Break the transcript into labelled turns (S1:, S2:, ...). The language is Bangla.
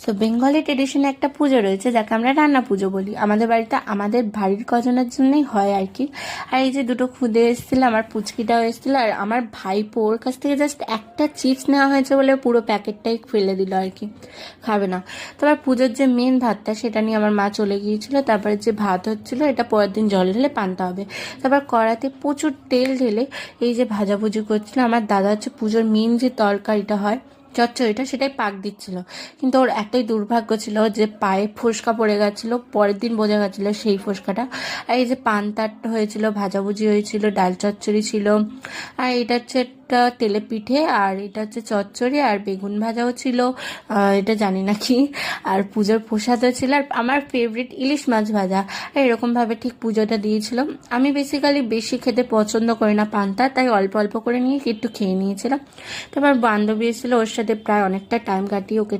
S1: তো বেঙ্গলি ট্রেডিশনে একটা পুজো রয়েছে যাকে আমরা রান্না পুজো বলি। আমাদের বাড়িতে আমাদের বাড়ির কজনের জন্যই হয় আর কি। আর এই যে দুটো খুদে এসেছিল, আমার পুচকিটাও এসেছিলো, আর আমার ভাইপো ওর কাছ থেকে জাস্ট একটা চিপস নেওয়া হয়েছে বলে পুরো প্যাকেটটাই ফেলে দিল আর কি, খাবে না। তারপর পুজোর যে মেন ভাতটা সেটা নিয়ে আমার মা চলে গিয়েছিল। তারপরে যে ভাত হচ্ছিল এটা পরের দিন জল ঢেলে পান্তা হবে। তারপর কড়াতে প্রচুর তেল ঢেলে এই যে ভাজাভুজি করছিল আমার দাদা, হচ্ছে পুজোর মেন যে তরকারিটা হয় চচ্চড়িটা, সেটাই পাক দিচ্ছিল। কিন্তু ওর এতই দুর্ভাগ্য ছিল যে পায়ে ফোসকা পড়ে গেছিলো, পরের দিন বোঝা গেছিলো সেই ফোসকাটা। আর এই যে পান্তাট হয়েছিল, ভাজাভুজি হয়েছিল, ডাল চচ্চড়ি ছিল, আর এটা হচ্ছে একটা তেলে পিঠে, আর এটা হচ্ছে চচ্চড়ি, আর বেগুন ভাজাও ছিল, এটা জানি না কি। আর পুজোর প্রসাদও ছিল, আর আমার ফেভারিট ইলিশ মাছ ভাজা। আর এরকমভাবে ঠিক পুজোটা দিয়েছিল। আমি বেসিক্যালি বেশি খেতে পছন্দ করি না পান্তা, তাই অল্প অল্প করে নিয়ে একটু খেয়ে নিয়েছিলাম। তারপর বান্ধবী এসেছিলো, ওর সাথে প্রায় অনেকটা টাইম কাটিয়ে ওকে